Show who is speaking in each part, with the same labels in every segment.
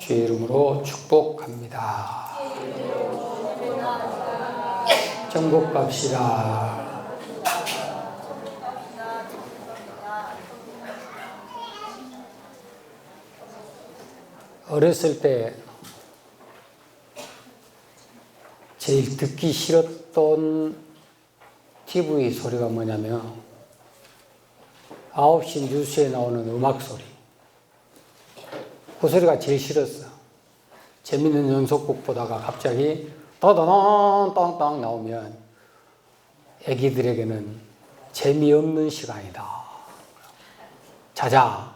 Speaker 1: 주의 이름으로 축복합니다. 전국 갑시다. 어렸을 때 제일 듣기 싫었던 TV 소리가 뭐냐면 9시 뉴스에 나오는 음악 소리. 그 소리가 제일 싫었어. 재밌는 연속곡 보다가 갑자기 따다단 땅땅 나오면 애기들에게는 재미없는 시간이다. 자자.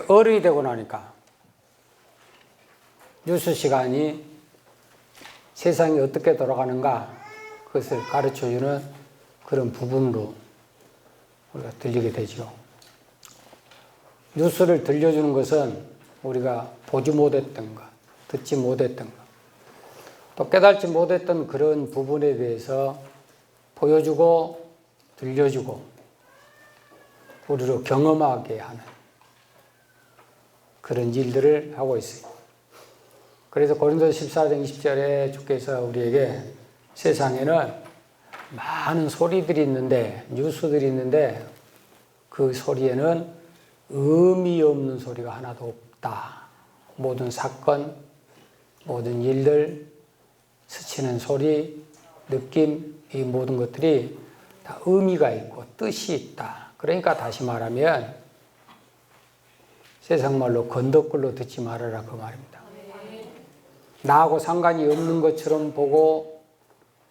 Speaker 1: 어른이 되고 나니까 뉴스 시간이 세상이 어떻게 돌아가는가 그것을 가르쳐주는 그런 부분으로 우리가 들리게 되죠. 뉴스를 들려주는 것은 우리가 보지 못했던 것, 듣지 못했던 것, 또 깨달지 못했던 그런 부분에 대해서 보여주고 들려주고 우리로 경험하게 하는 그런 일들을 하고 있어요. 그래서 고린도서 14장 20절에 주께서 우리에게 세상에는 많은 소리들이 있는데, 뉴스들이 있는데 그 소리에는 의미 없는 소리가 하나도 없다. 모든 사건, 모든 일들, 스치는 소리, 느낌, 이 모든 것들이 다 의미가 있고 뜻이 있다. 그러니까 다시 말하면 세상 말로 건더글로 듣지 말아라 그 말입니다. 나하고 상관이 없는 것처럼 보고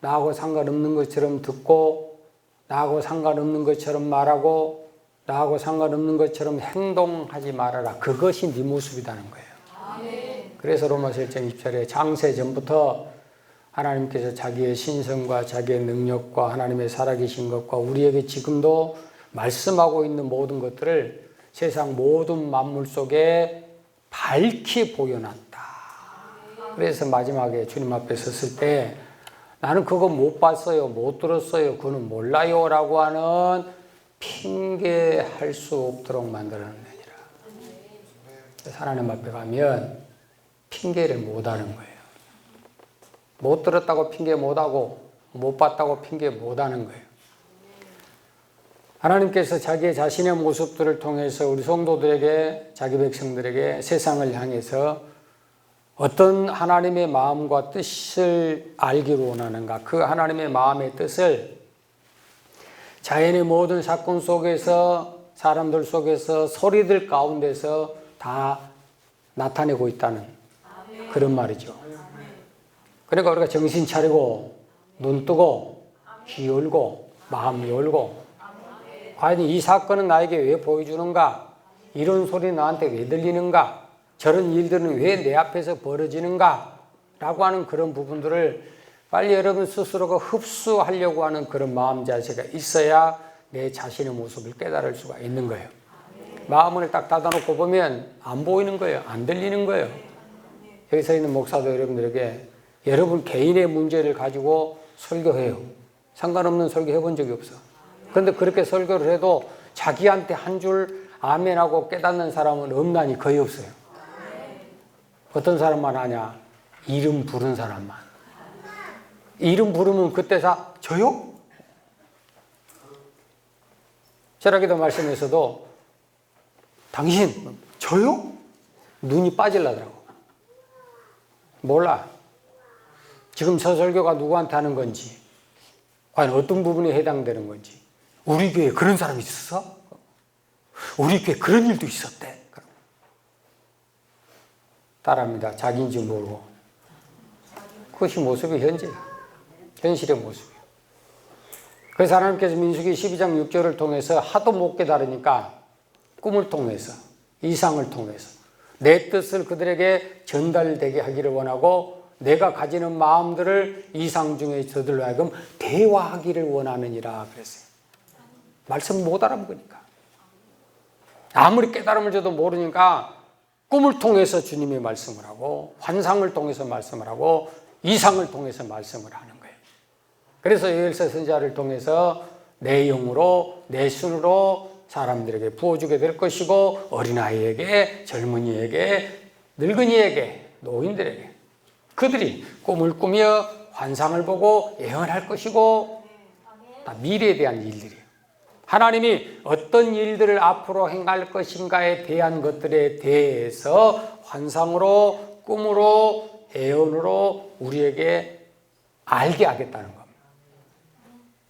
Speaker 1: 나하고 상관없는 것처럼 듣고 나하고 상관없는 것처럼 말하고 나하고 상관없는 것처럼 행동하지 말아라. 그것이 네 모습이라는 거예요. 그래서 로마서 1장 20절에 창세 전부터 하나님께서 자기의 신성과 자기의 능력과 하나님의 살아계신 것과 우리에게 지금도 말씀하고 있는 모든 것들을 세상 모든 만물 속에 밝히 보여놨다. 그래서 마지막에 주님 앞에 섰을 때 나는 그거 못 봤어요, 못 들었어요, 그거는 몰라요 라고 하는 핑계할 수 없도록 만들어내니라. 하나님 앞에 가면 핑계를 못하는 거예요. 못 들었다고 핑계 못하고 못 봤다고 핑계 못하는 거예요. 하나님께서 자기의 자신의 모습들을 통해서 우리 성도들에게, 자기 백성들에게 세상을 향해서 어떤 하나님의 마음과 뜻을 알기를 원하는가, 그 하나님의 마음의 뜻을 자연의 모든 사건 속에서, 사람들 속에서, 소리들 가운데서 다 나타내고 있다는 그런 말이죠. 그러니까 우리가 정신 차리고 눈 뜨고 귀 열고 마음 열고, 과연 이 사건은 나에게 왜 보여주는가, 이런 소리 나한테 왜 들리는가, 저런 일들은 왜 내 앞에서 벌어지는가 라고 하는 그런 부분들을 빨리 여러분 스스로가 흡수하려고 하는 그런 마음 자세가 있어야 내 자신의 모습을 깨달을 수가 있는 거예요. 마음을 딱 닫아놓고 보면 안 보이는 거예요. 안 들리는 거예요. 여기서 있는 목사도 여러분들에게 여러분 개인의 문제를 가지고 설교해요. 상관없는 설교 해본 적이 없어. 그런데 그렇게 설교를 해도 자기한테 한 줄 아멘하고 깨닫는 사람은 없나니 거의 없어요. 어떤 사람만 하냐? 이름 부른 사람만. 이름 부르면 그때 다 저요? 철학에도 말씀에서도 당신 저요? 눈이 빠질라더라고. 몰라. 지금 저 설교가 누구한테 하는 건지, 과연 어떤 부분에 해당되는 건지. 우리 교회에 그런 사람이 있었어? 우리 교회에 그런 일도 있었대. 따라합니다. 자기인지 모르고. 그것이 모습이 현실의 모습이에요. 그래서 하나님께서 민수기 12장 6절을 통해서 하도 못 깨달으니까 꿈을 통해서, 이상을 통해서 내 뜻을 그들에게 전달되게 하기를 원하고 내가 가지는 마음들을 이상 중에 저들로 하여금 대화하기를 원하느니라 그랬어요. 말씀 못 알아먹으니까. 아무리 깨달음을 줘도 모르니까 꿈을 통해서 주님의 말씀을 하고 환상을 통해서 말씀을 하고 이상을 통해서 말씀을 하는 거예요. 그래서 요엘서 선지자를 통해서 내 영으로 내 손으로 사람들에게 부어주게 될 것이고 어린아이에게, 젊은이에게, 늙은이에게, 노인들에게 그들이 꿈을 꾸며 환상을 보고 예언할 것이고 다 미래에 대한 일들이에요. 하나님이 어떤 일들을 앞으로 행할 것인가에 대한 것들에 대해서 환상으로, 꿈으로, 예언으로 우리에게 알게 하겠다는 겁니다.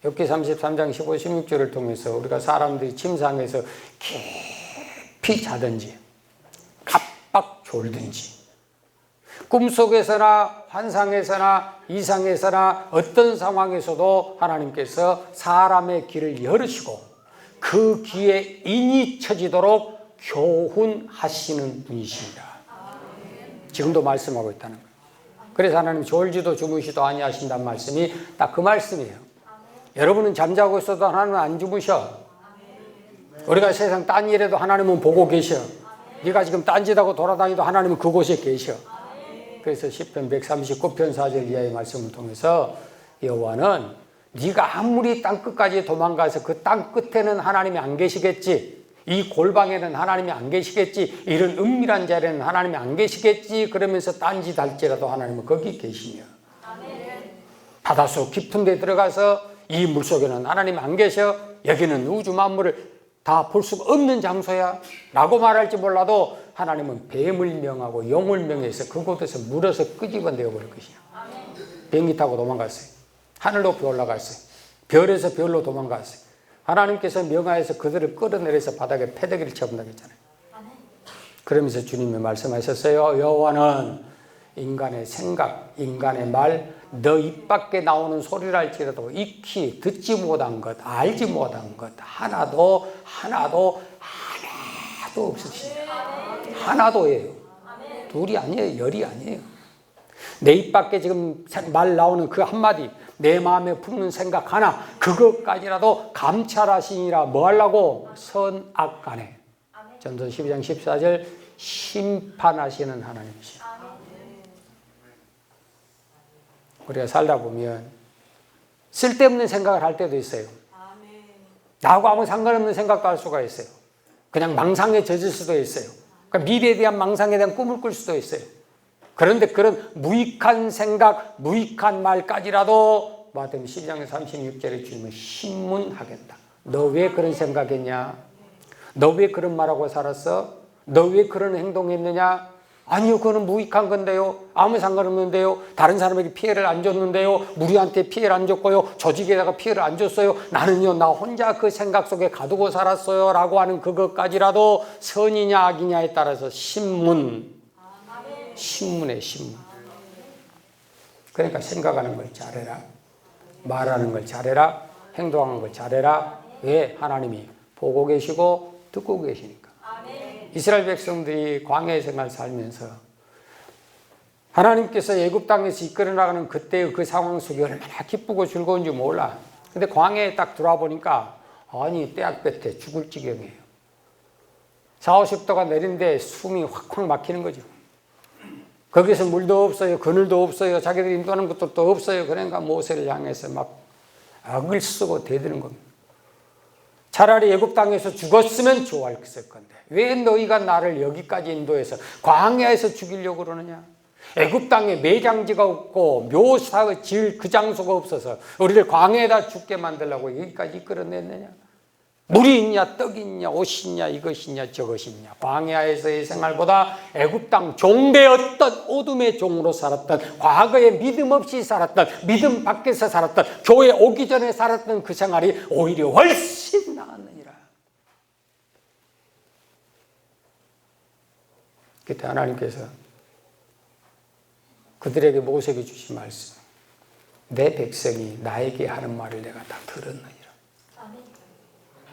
Speaker 1: 욥기 33장 15, 16절을 통해서 우리가 사람들이 침상에서 깊이 자든지 깜빡 졸든지 꿈속에서나 환상에서나 이상에서나 어떤 상황에서도 하나님께서 사람의 길을 열으시고 그 귀에 인이 쳐지도록 교훈하시는 분이십니다. 지금도 말씀하고 있다는 거예요. 그래서 하나님 졸지도 주무시도 아니하신다는 말씀이 딱 그 말씀이에요. 여러분은 잠자고 있어도 하나님은 안 주무셔. 우리가 세상 딴 일에도 하나님은 보고 계셔. 네가 지금 딴짓하고 돌아다니도 하나님은 그곳에 계셔. 그래서 시편 139편 4절 이하의 말씀을 통해서 여호와는 네가 아무리 땅끝까지 도망가서 그 땅 끝에는 하나님이 안 계시겠지, 이 골방에는 하나님이 안 계시겠지, 이런 은밀한 자리에는 하나님이 안 계시겠지 그러면서 딴짓할지라도 하나님은 거기 계시며 바닷속 깊은 데 들어가서 이 물속에는 하나님이 안 계셔, 여기는 우주 만물을 다 볼 수가 없는 장소야 라고 말할지 몰라도 하나님은 뱀을 명하고 용을 명해서 그곳에서 물어서 끄집어내어 버릴 것이야. 비행기 타고 도망갔어요. 하늘 높이 올라갔어요. 별에서 별로 도망갔어요. 하나님께서 명하여서 그들을 끌어내려서 바닥에 패대기를 쳐본다고 했잖아요. 그러면서 주님이 말씀하셨어요. 여호와는 인간의 생각, 인간의 말, 너 입 밖에 나오는 소리를 할지라도 익히 듣지 못한 것, 알지 못한 것 하나도 없으시다. 하나도예요. 둘이 아니에요. 열이 아니에요. 내 입 밖에 지금 말 나오는 그 한마디, 내 마음에 품는 생각 하나, 그것까지라도 감찰하시니라. 뭐 하려고? 선악간에. 전서 12장 14절 심판하시는 하나님이시다. 우리가 살다 보면 쓸데없는 생각을 할 때도 있어요. 나하고 아무 상관없는 생각도 할 수가 있어요. 그냥 망상에 젖을 수도 있어요. 그러니까 미래에 대한 망상에 대한 꿈을 꿀 수도 있어요. 그런데 그런 무익한 생각, 무익한 말까지라도 마태복음 12장 36절에 주님은 신문하겠다. 너 왜 그런 생각했냐? 너 왜 그런 말하고 살았어? 너 왜 그런 행동했느냐? 아니요, 그거는 무익한 건데요. 아무 상관없는데요. 다른 사람에게 피해를 안 줬는데요. 우리한테 피해를 안 줬고요. 조직에다가 피해를 안 줬어요. 나는요, 나 혼자 그 생각 속에 가두고 살았어요. 라고 하는 그것까지라도 선이냐 악이냐에 따라서 신문에 신문. 그러니까 생각하는 걸 잘해라. 말하는 걸 잘해라. 행동하는 걸 잘해라. 왜? 하나님이 보고 계시고 듣고 계시니까. 이스라엘 백성들이 광야의 생활을 살면서 하나님께서 애굽 땅에서 이끌어 나가는 그때의 그 상황 속에 얼마나 기쁘고 즐거운지 몰라. 근데 광야에 딱 들어와 보니까 아니 떼약볕에 죽을 지경이에요. 40~50도가 내린데 숨이 확확 막히는 거죠. 거기서 물도 없어요. 그늘도 없어요. 자기들이 인도하는 것도 또 없어요. 그러니까 모세를 향해서 막 악을 쓰고 대드는 겁니다. 차라리 애굽 땅에서 죽었으면 좋았을 건데 왜 너희가 나를 여기까지 인도해서 광야에서 죽이려고 그러느냐? 애굽 땅에 매장지가 없고 묘사 지을 그 장소가 없어서 우리를 광야에다 죽게 만들려고 여기까지 이끌어냈느냐? 물이 있냐, 떡이 있냐, 옷이 있냐, 이것이 있냐, 저것이 있냐. 광야에서의 생활보다 애굽 땅 종되었던 어둠의 종으로 살았던, 과거에 믿음 없이 살았던, 믿음 밖에서 살았던, 교회 오기 전에 살았던 그 생활이 오히려 훨씬 나았느니라. 그때 하나님께서 그들에게 모세에게 주신 말씀, 내 백성이 나에게 하는 말을 내가 다 들었느니라.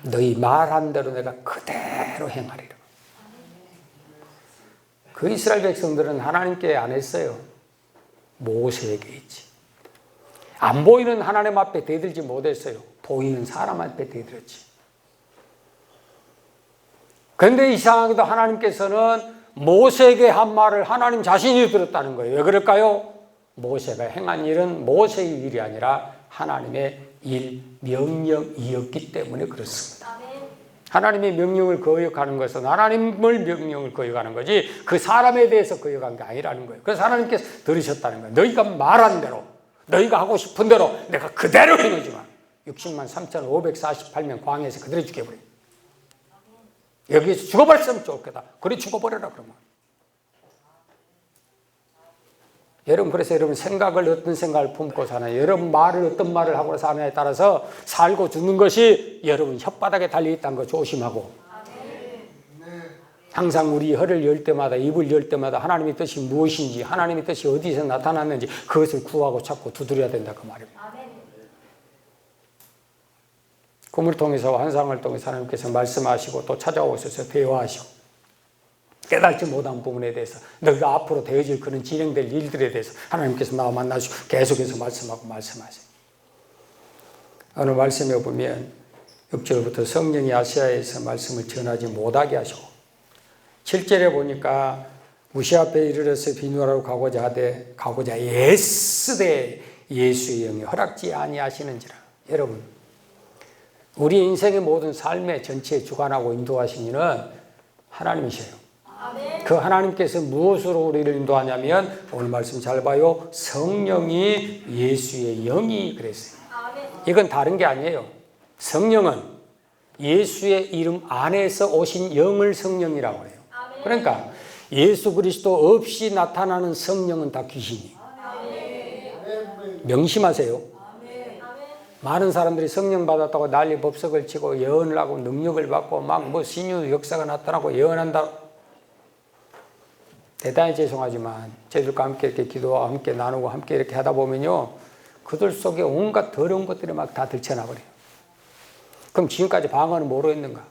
Speaker 1: 너희 말한 대로 내가 그대로 행하리라. 그 이스라엘 백성들은 하나님께 안 했어요. 모세에게 했지. 안 보이는 하나님 앞에 대들지 못했어요. 보이는 사람 앞에 대들었지. 그런데 이상하게도 하나님께서는 모세에게 한 말을 하나님 자신이 들었다는 거예요. 왜 그럴까요? 모세가 행한 일은 모세의 일이 아니라 하나님의 일, 명령이었기 때문에 그렇습니다. 하나님의 명령을 거역하는 것은 하나님을 명령을 거역하는 거지 그 사람에 대해서 거역한 게 아니라는 거예요. 그래서 하나님께서 들으셨다는 거예요. 너희가 말한 대로, 너희가 하고 싶은 대로 내가 그대로 해놓지만 60만 3,548명 광야에서 그대로 죽여버려요. 여기서 죽어버렸으면 좋겠다. 그래 죽어버려라 그러면. 여러분, 그래서 여러분 생각을 어떤 생각을 품고 사나요? 여러분 말을 어떤 말을 하고 사느냐에 따라서 살고 죽는 것이 여러분 혓바닥에 달려있다는 거 조심하고, 항상 우리 혀를 열 때마다, 입을 열 때마다 하나님의 뜻이 무엇인지, 하나님의 뜻이 어디서 나타났는지 그것을 구하고 찾고 두드려야 된다 그 말입니다. 꿈을 통해서, 환상을 통해서 하나님께서 말씀하시고 또 찾아오셔서 대화하시고 깨닫지 못한 부분에 대해서, 너희가 앞으로 되어질 그런 진행될 일들에 대해서 하나님께서 나와 만나시고 계속해서 말씀하고 말씀하세요. 어느 말씀에 보면 6절부터 성령이 아시아에서 말씀을 전하지 못하게 하시고, 7절에 보니까 무시 앞에 이르러서 비누하러 가고자 애쓰되 예수의 영이 허락지 아니하시는지라. 여러분, 우리 인생의 모든 삶의 전체에 주관하고 인도하신 이는 하나님이세요. 그 하나님께서 무엇으로 우리를 인도하냐면, 오늘 말씀 잘 봐요. 성령이 예수의 영이 그랬어요. 이건 다른 게 아니에요. 성령은 예수의 이름 안에서 오신 영을 성령이라고 해요. 그러니까 예수 그리스도 없이 나타나는 성령은 다 귀신이에요. 명심하세요. 많은 사람들이 성령 받았다고 난리 법석을 치고 예언을 하고 능력을 받고 막 뭐 신유 역사가 나타나고 예언한다. 대단히 죄송하지만 저희들과 함께 이렇게 기도하고 함께 나누고 함께 이렇게 하다 보면요, 그들 속에 온갖 더러운 것들이 막 다 들춰나버려요. 그럼 지금까지 방언은 뭐로 했는가?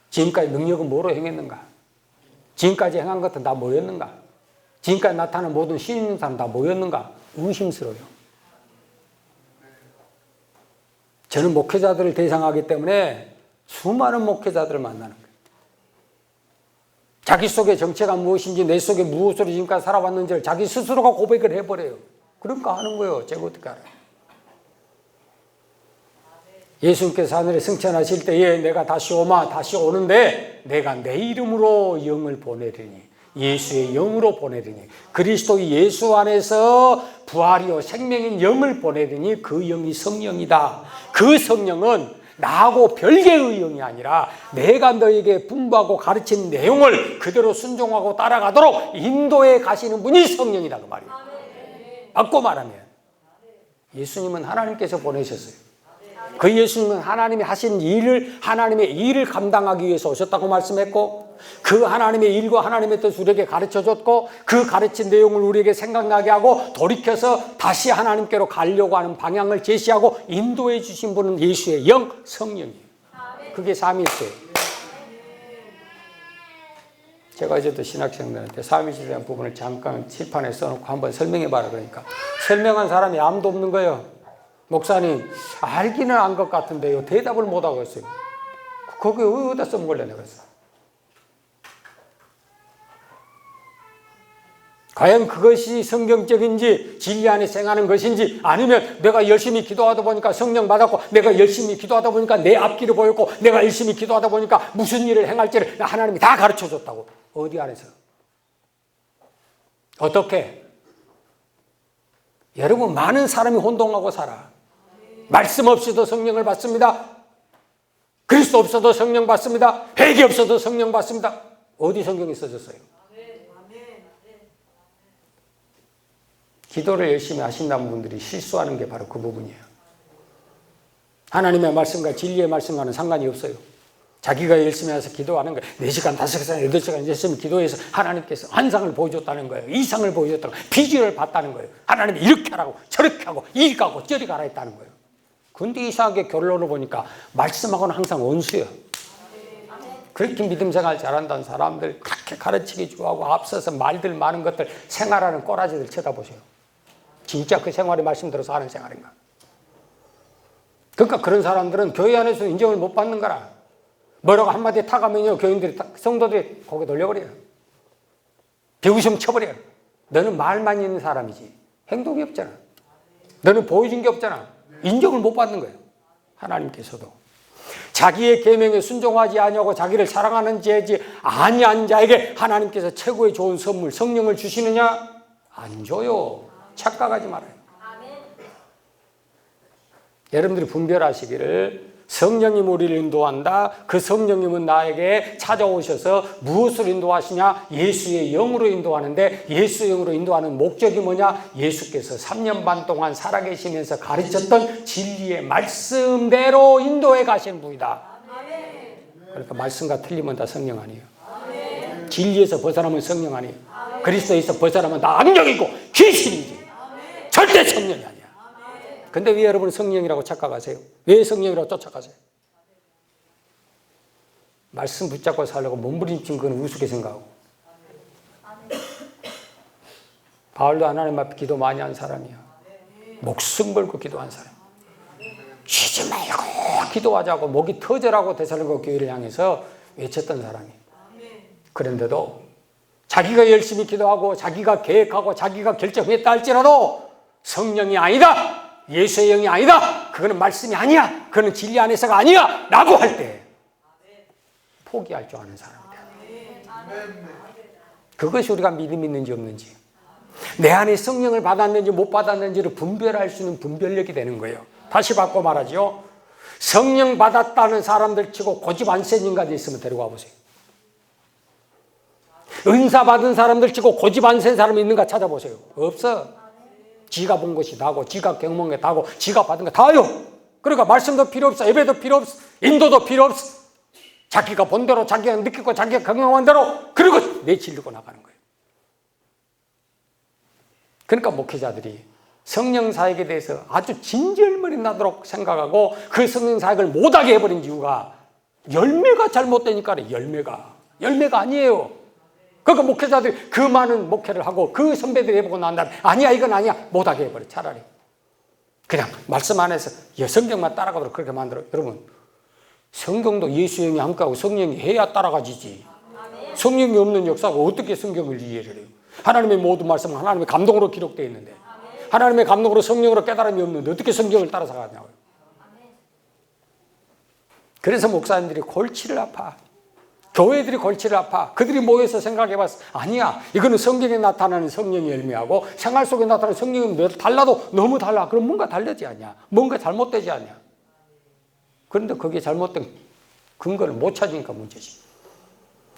Speaker 1: 지금까지 능력은 뭐로 행했는가? 지금까지 행한 것은 다 뭐였는가? 지금까지 나타난 모든 신 있는 사람 다 뭐였는가? 의심스러워요. 저는 목회자들을 대상하기 때문에 수많은 목회자들을 만나는 거예요. 자기 속의 정체가 무엇인지, 내 속에 무엇으로 지금까지 살아왔는지를 자기 스스로가 고백을 해버려요. 그러니까 하는 거예요. 제가 어떻게 알아요? 예수님께서 하늘에 승천하실 때에 내가 다시 오는데 내가 내 이름으로 영을 보내리니, 예수의 영으로 보내리니, 그리스도의 예수 안에서 부활이요 생명인 영을 보내리니 그 영이 성령이다. 그 성령은 나하고 별개의 영이 아니라 내가 너에게 분부하고 가르친 내용을 그대로 순종하고 따라가도록 인도해 가시는 분이 성령이다 그 말이에요. 바꿔 말하면 예수님은 하나님께서 보내셨어요. 그 예수님은 하나님이 하신 일을, 하나님의 일을 감당하기 위해서 오셨다고 말씀했고, 그 하나님의 일과 하나님의 뜻을 우리에게 가르쳐줬고, 그 가르친 내용을 우리에게 생각나게 하고 돌이켜서 다시 하나님께로 가려고 하는 방향을 제시하고 인도해 주신 분은 예수의 영, 성령이에요. 그게 삼위일체예요. 제가 어제도 신학생들한테 삼위일체에 대한 부분을 잠깐 칠판에 써놓고 한번 설명해 봐라 그러니까 설명한 사람이 아무도 없는 거예요. 목사님, 알기는 안 것 같은데요, 대답을 못하고 있어요. 거기 어디다 써먹으려고 그랬어. 과연 그것이 성경적인지, 진리 안에 생하는 것인지, 아니면 내가 열심히 기도하다 보니까 성령 받았고, 내가 열심히 기도하다 보니까 내 앞길을 보였고, 내가 열심히 기도하다 보니까 무슨 일을 행할지를 하나님이 다 가르쳐 줬다고. 어디 안에서? 어떻게? 여러분, 많은 사람이 혼동하고 살아. 말씀 없이도 성령을 받습니다. 그리스도 없어도 성령 받습니다. 회개 없어도 성령 받습니다. 어디 성경에 써졌어요? 기도를 열심히 하신다는 분들이 실수하는 게 바로 그 부분이에요. 하나님의 말씀과 진리의 말씀과는 상관이 없어요. 자기가 열심히 해서 기도하는 거예요. 4시간, 5시간, 8시간 열심히 기도해서 하나님께서 환상을 보여줬다는 거예요. 이상을 보여줬다는 거예요. 비전을 봤다는 거예요. 하나님이 이렇게 하라고 저렇게 하고 이리 가고 저리 가라 했다는 거예요. 근데 이상하게 결론을 보니까 말씀하고는 항상 원수예요. 그렇게 믿음 생활 잘한다는 사람들, 그렇게 가르치기 좋아하고 앞서서 말들 많은 것들 생활하는 꼬라지들 쳐다보세요. 진짜 그 생활이 말씀 들어서 하는 생활인가? 그러니까 그런 사람들은 교회 안에서 인정을 못 받는 거라. 뭐라고 한마디 타가면요, 교인들이, 성도들이 고개 돌려버려요. 비웃음 쳐버려요. 너는 말만 있는 사람이지 행동이 없잖아. 너는 보여준 게 없잖아. 인정을 못 받는 거예요. 하나님께서도. 자기의 계명에 순종하지 아니하고 자기를 사랑하는 자지 아니한 자에게 하나님께서 최고의 좋은 선물 성령을 주시느냐? 안 줘요. 착각하지 말아요. 여러분들이 분별하시기를 성령님 우리를 인도한다. 그 성령님은 나에게 찾아오셔서 무엇으로 인도하시냐? 예수의 영으로 인도하는데 예수의 영으로 인도하는 목적이 뭐냐? 예수께서 3년 반 동안 살아계시면서 가르쳤던 진리의 말씀대로 인도해 가시는 분이다. 그러니까 말씀과 틀리면 다 성령 아니에요. 진리에서 벗어나면 성령 아니에요. 그리스도에서 벗어나면 다 악령이고 귀신이지. 절대 성령이 아니야. 근데 왜 여러분 성령이라고 착각하세요? 왜 성령이라고 쫓아가세요? 말씀 붙잡고 살려고 몸부림친 건 우습게 생각하고. 바울도 하나님 앞에 기도 많이 한 사람이야. 목숨 걸고 기도한 사람. 쉬지 말고 기도하자고 목이 터져라고 데살로니가 교회를 향해서 외쳤던 사람이. 그런데도 자기가 열심히 기도하고 자기가 계획하고 자기가 결정했다 할지라도 성령이 아니다. 예수의 영이 아니다. 그거는 말씀이 아니야. 그거는 진리 안에서가 아니야. 라고 할 때 포기할 줄 아는 사람이다. 그것이 우리가 믿음이 있는지 없는지, 내 안에 성령을 받았는지 못 받았는지를 분별할 수 있는 분별력이 되는 거예요. 다시 바꿔 말하죠. 성령 받았다는 사람들 치고 고집 안 센 인간이 있으면 데려가 보세요. 은사 받은 사람들 치고 고집 안 센 사람이 있는가 찾아보세요. 없어. 지가 본 것이 다고, 지가 경험한 게 다고, 지가 받은 게 다요. 그러니까 말씀도 필요 없어, 예배도 필요 없어, 인도도 필요 없어. 자기가 본 대로, 자기가 느끼고, 자기가 경험한 대로 그리고 내치려고 나가는 거예요. 그러니까 목회자들이 성령 사역에 대해서 아주 진절머리 나도록 생각하고 그 성령 사역을 못하게 해버린 이유가 열매가 잘못되니까. 열매가 아니에요. 그러니까 목회자들이 그 많은 목회를 하고 그 선배들이 해보고 난 다음에 아니야 이건 아니야 못하게 해버려. 차라리 그냥 말씀 안에서 성경만 따라가도록 그렇게 만들어. 여러분 성경도 예수의 영이 함께하고 성령이 해야 따라가지지. 성령이 없는 역사가 어떻게 성경을 이해를 해요? 하나님의 모든 말씀은 하나님의 감동으로 기록되어 있는데 하나님의 감동으로 성령으로 깨달음이 없는데 어떻게 성경을 따라서 가냐고요. 그래서 목사님들이 골치를 아파. 교회들이 골치를 아파. 그들이 모여서 생각해봤어. 아니야. 이거는 성경에 나타나는 성령의 열매하고 생활 속에 나타나는 성령이 달라도 너무 달라. 그럼 뭔가 다르지 않냐? 뭔가 잘못되지 않냐? 그런데 그게 잘못된 근거를 못 찾으니까 문제지.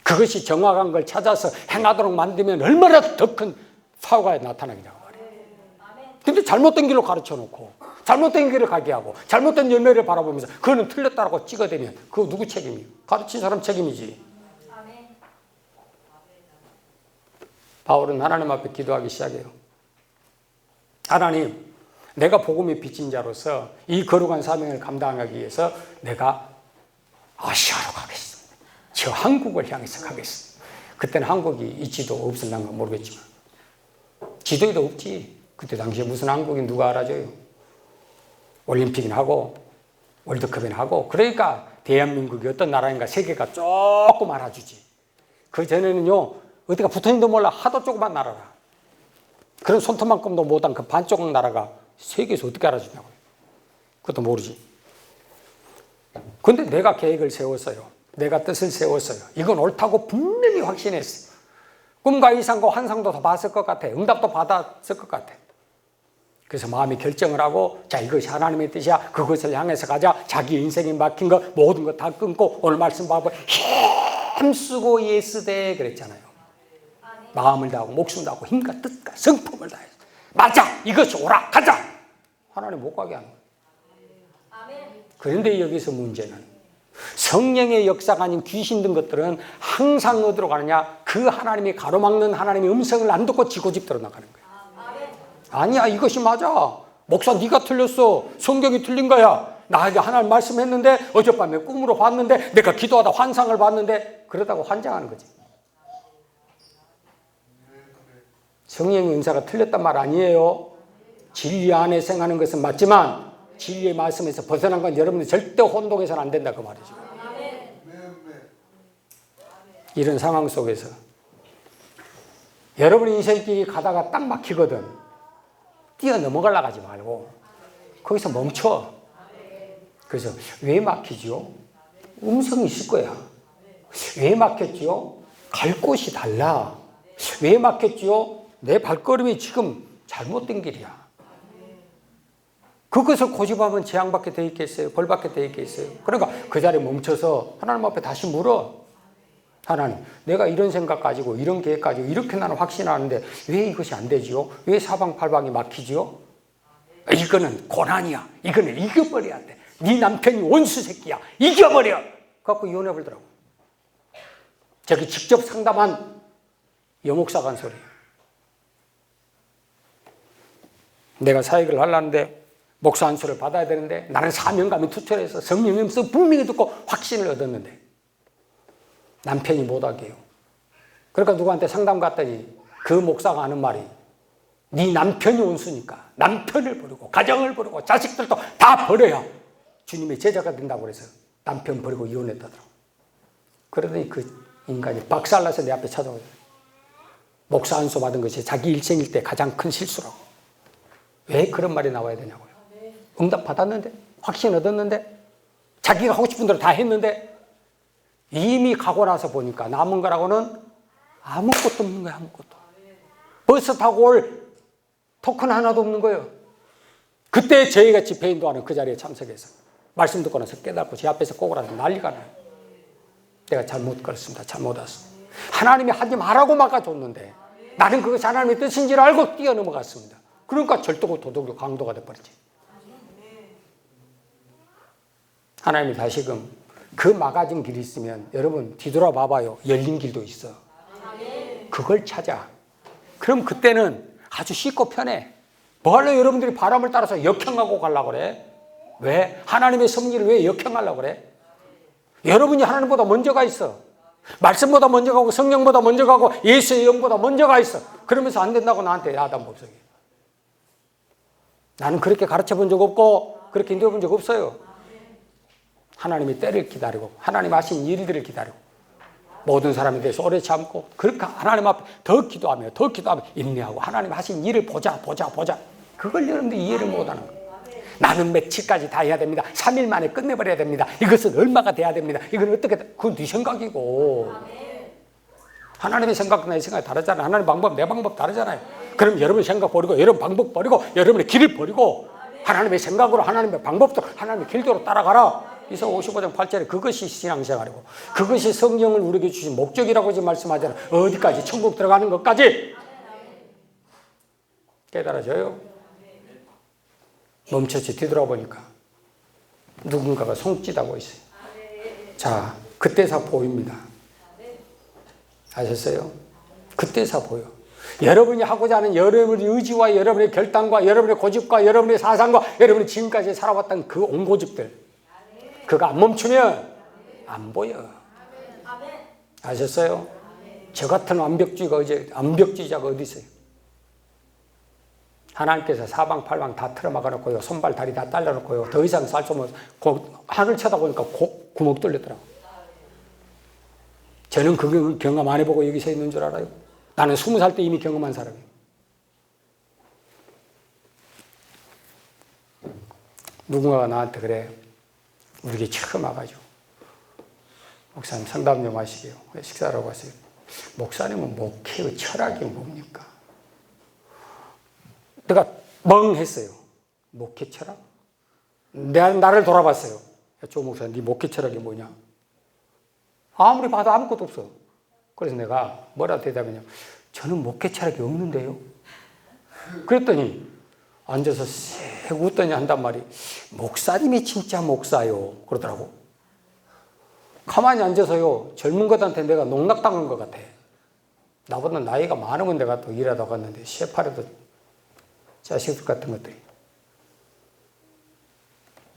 Speaker 1: 그것이 정확한 걸 찾아서 행하도록 만들면 얼마나 더 큰 사고가 나타나겠냐고 말이에요. 근데 잘못된 길로 가르쳐 놓고 잘못된 길을 가게 하고 잘못된 열매를 바라보면서 그거는 틀렸다고 찍어대면 그거 누구 책임이에요? 가르친 사람 책임이지. 바울은 하나님 앞에 기도하기 시작해요. 하나님, 내가 복음의 빚진 자로서 이 거룩한 사명을 감당하기 위해서 내가 아시아로 가겠습니다. 저 한국을 향해서 가겠습니다. 그때는 한국이 있지도 없을란가 모르겠지만 지도에도 없지. 그때 당시에 무슨 한국인 누가 알아줘요? 올림픽이나 하고 월드컵이나 하고. 그러니까 대한민국이 어떤 나라인가 세계가 조금 알아주지. 그 전에는요 어디가 붙어있는지도 몰라. 하도 조그만 나라라. 그런 손톱만큼도 못한 그 반조각 나라가 세계에서 어떻게 알아주냐고요. 그것도 모르지. 근데 내가 계획을 세웠어요. 내가 뜻을 세웠어요. 이건 옳다고 분명히 확신했어요. 꿈과 이상과 환상도 다 봤을 것 같아. 응답도 받았을 것 같아. 그래서 마음이 결정을 하고 자 이것이 하나님의 뜻이야. 그것을 향해서 가자. 자기 인생에 막힌 거 모든 거 다 끊고 오늘 말씀 봐봐. 힘쓰고 예스대 그랬잖아요. 마음을 다하고 목숨 다하고 힘과 뜻과 성품을 다해서 맞아 이것이 옳아 가자. 하나님 못 가게 하는 거예요. 그런데 여기서 문제는 성령의 역사가 아닌 귀신 든 것들은 항상 어디로 가느냐? 그 하나님이 가로막는 하나님의 음성을 안 듣고 지고집대로 나가는 거예요. 아니야 이것이 맞아. 목사 네가 틀렸어. 성경이 틀린 거야. 나에게 하나님 말씀했는데 어젯밤에 꿈으로 봤는데 내가 기도하다 환상을 봤는데 그러다고 환장하는 거지. 성령의 은사가 틀렸단 말 아니에요. 진리 안에 생하는 것은 맞지만 진리의 말씀에서 벗어난 건 여러분들 절대 혼동해서는 안 된다 그 말이죠. 이런 상황 속에서 여러분 인생길이 가다가 딱 막히거든. 뛰어넘어가려고 하지 말고 거기서 멈춰. 그래서 왜 막히죠? 음성이 있을 거야. 왜 막혔지요? 갈 곳이 달라. 왜 막혔지요? 내 발걸음이 지금 잘못된 길이야. 그것을 고집하면 재앙받게 돼 있겠어요? 벌받게 돼 있겠어요? 그러니까 그 자리에 멈춰서 하나님 앞에 다시 물어. 하나님, 내가 이런 생각 가지고 이런 계획 가지고 이렇게 나는 확신하는데 왜 이것이 안 되지요? 왜 사방팔방이 막히지요? 이거는 고난이야. 이거는 이겨버려야 돼. 네 남편이 원수 새끼야. 이겨버려. 갖고 이혼해버리더라고. 저기 직접 상담한 여목사가 한 소리예요. 내가 사역을 하려는데 목사 안수를 받아야 되는데 나는 사명감이 투철해서 성령의 음성 분명히 듣고 확신을 얻었는데 남편이 못하게요. 그러니까 누구한테 상담 갔더니 그 목사가 하는 말이 네 남편이 원수니까 남편을 버리고 가정을 버리고 자식들도 다 버려야 주님의 제자가 된다고 그래서 남편 버리고 이혼했다더라고. 그러더니 그 인간이 박살나서 내 앞에 찾아오죠. 목사 안수 받은 것이 자기 일생일 때 가장 큰 실수라고. 왜 그런 말이 나와야 되냐고요. 응답 받았는데 확신 얻었는데 자기가 하고 싶은 대로 다 했는데 이미 가고 나서 보니까 남은 거라고는 아무것도 없는 거야. 아무것도. 버스 타고 올 토큰 하나도 없는 거예요. 그때 저희가 집회 인도하는 그 자리에 참석해서 말씀 듣고 나서 깨닫고 제 앞에서 꼬꾸라서 난리가 나요. 내가 잘못 걸었습니다. 잘못 왔습니다. 하나님이 하지 말라고 막아줬는데 나는 그것이 하나님의 뜻인지를 알고 뛰어넘어갔습니다. 그러니까 절도고 도덕으로 강도가 돼버리지. 하나님이 다시금 그 막아진 길이 있으면 여러분 뒤돌아 봐봐요. 열린 길도 있어. 그걸 찾아. 그럼 그때는 아주 쉽고 편해. 뭐하러 여러분들이 바람을 따라서 역행하고 가려고 그래? 왜? 하나님의 섭리를 왜 역행하려고 그래? 여러분이 하나님보다 먼저 가 있어. 말씀보다 먼저 가고 성령보다 먼저 가고 예수의 영보다 먼저 가 있어. 그러면서 안 된다고 나한테 야단법석해. 나는 그렇게 가르쳐 본 적 없고 그렇게 인도해 본 적 없어요. 하나님의 때를 기다리고 하나님 하신 일들을 기다리고 모든 사람에 대해서 오래 참고 그렇게 하나님 앞에 더 기도하며 인내하고 하나님 하신 일을 보자. 그걸 여러분들이 이해를 못하는 거예요. 나는 며칠까지 다 해야 됩니다. 3일 만에 끝내버려야 됩니다. 이것은 얼마가 돼야 됩니다. 이건 어떻게 그건 네 생각이고 하나님의 생각과 내 생각이 다르잖아요. 하나님의 방법 내 방법 다르잖아요. 그럼 여러분 생각 버리고 여러분 방법 버리고 여러분의 길을 버리고 하나님의 생각으로 하나님의 방법대로 하나님의 길대로 따라가라. 이사 55장 8절에 그것이 신앙생활이고 그것이 성령을 우리에게 주신 목적이라고 지금 말씀하잖아요. 어디까지? 천국 들어가는 것까지 깨달아져요. 멈춰서 뒤돌아보니까 누군가가 손짓하고 있어요. 자, 그때사 보입니다. 아셨어요? 그때사 보여. 여러분이 하고자 하는 여러분의 의지와 여러분의 결단과 여러분의 고집과 여러분의 사상과 여러분이 지금까지 살아왔던 그 온 고집들 그거 안 멈추면 안 보여. 아셨어요? 저 같은 완벽주의자가 어디 있어요? 하나님께서 사방팔방 다 틀어막아 놓고요. 손발 다리 다 딸려 놓고요. 더 이상 살 수 없는 하늘 쳐다보니까 구멍 뚫렸더라고. 저는 그 경험 안 해보고 여기 서 있는 줄 알아요? 나는 20살 때 이미 경험한 사람이에요. 누군가가 나한테 그래. 우리에게 처음 와가지고 목사님 상담 좀 하시게요. 식사하라고 하세요. 목사님은 목회의 철학이 뭡니까? 내가 멍했어요. 목회 철학? 나를 돌아봤어요. 조 목사님, 네 목회 철학이 뭐냐? 아무리 봐도 아무것도 없어. 그래서 내가 뭐라 대답했냐? 저는 목회 철학이 없는데요. 그랬더니 앉아서 쎄 웃더니 한단 말이 목사님이 진짜 목사요. 그러더라고. 가만히 앉아서요. 젊은 것한테 내가 농락당한 것 같아. 나보다 나이가 많으면 내가 또 일하다 갔는데 셰파레도 자식들 같은 것들이.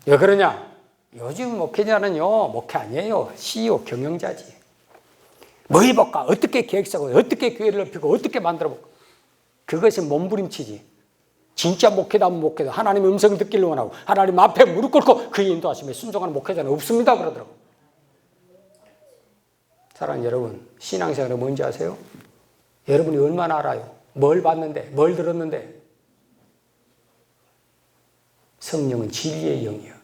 Speaker 1: 왜 그러냐? 요즘 목회자는요. 목회 아니에요. CEO 경영자지. 뭐 해볼까? 어떻게 계획하고 어떻게 교회를 넓히고 어떻게 만들어볼까? 그것이 몸부림치지. 진짜 목회다면 목회다. 하나님의 음성을 듣기를 원하고 하나님 앞에 무릎 꿇고 그 인도하심에 순종하는 목회자는 없습니다. 그러더라고. 사랑하는 여러분, 신앙생활은 뭔지 아세요? 여러분이 얼마나 알아요? 뭘 봤는데? 뭘 들었는데? 성령은 진리의 영이야.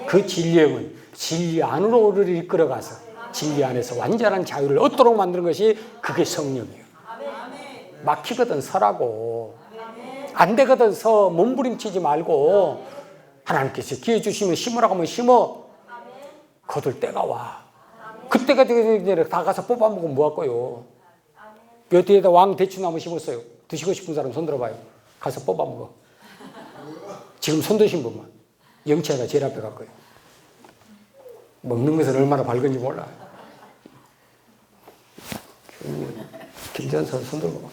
Speaker 1: 그 진리의 영은 진리 안으로 우리를 이끌어가서 진리 안에서 완전한 자유를 얻도록 만드는 것이 그게 성령이에요. 막히거든 서라고. 안 되거든 서 몸부림치지 말고 하나님께서 기회 주시면 심으라고 하면 심어. 거둘 때가 와. 그때가 되기 전에 다 가서 뽑아먹으면 뭐 할 거요. 몇 뒤에다 왕 대추나무 심었어요. 드시고 싶은 사람 손 들어봐요. 가서 뽑아먹어. 지금 손 드신 분만 영치하다 제일 앞에 갈 거예요. 먹는 것은 얼마나 밝은지 몰라. 김전선 손 들고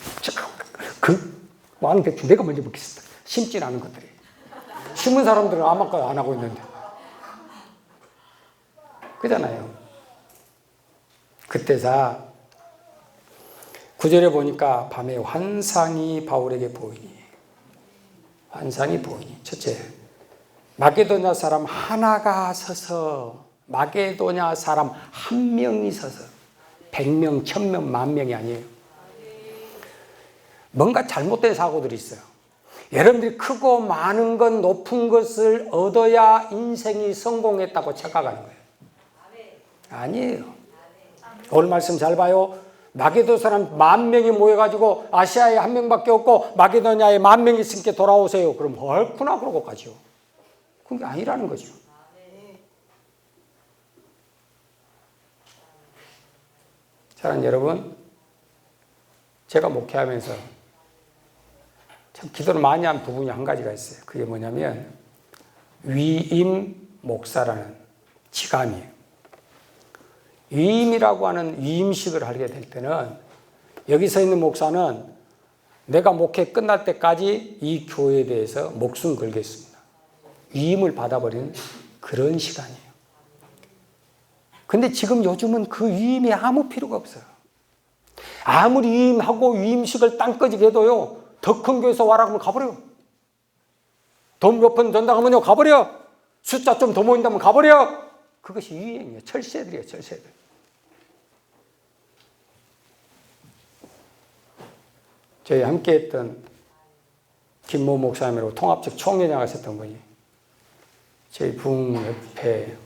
Speaker 1: 그 왕 대추 내가 먼저 먹겠습니다. 심진 않은 것들이. 심은 사람들은 아무것도 안 하고 있는데. 그잖아요. 그때사 9절에 보니까 밤에 환상이 바울에게 보이니. 환상이 보이니. 첫째, 마게도냐 사람 하나가 서서, 마게도냐 사람 한 명이 서서, 100명, 1000명, 10,000명이 아니에요. 뭔가 잘못된 사고들이 있어요. 여러분들이 크고 많은 것, 높은 것을 얻어야 인생이 성공했다고 착각하는 거예요. 아니에요. 오늘 말씀 잘 봐요. 마게도 사람 10,000명이 모여가지고 아시아에 한 명밖에 없고 마게도냐에 10,000명이 있으니까 돌아오세요. 그럼 얼마나 그러고 가죠. 그게 아니라는 거죠. 사랑하는 여러분, 제가 목회하면서 참 기도를 많이 한 부분이 한 가지가 있어요. 그게 뭐냐면 위임 목사라는 직함이에요. 위임이라고 하는 위임식을 하게 될 때는 여기 서 있는 목사는 내가 목회 끝날 때까지 이 교회에 대해서 목숨 걸겠습니다. 위임을 받아버리는 그런 시간이에요. 근데 지금 요즘은 그 위임이 아무 필요가 없어요. 아무리 위임하고 위임식을 땅꺼지게 해도요, 더 큰 교회에서 와라 그러면 가버려. 돈 몇 푼 던다 하면요, 가버려. 숫자 좀 더 모인다면 가버려. 그것이 유행이에요. 철새들이에요, 철새들. 저희 함께 했던 김모 목사님이라고 통합적 총회장 하셨던 분이 저희 부흥협회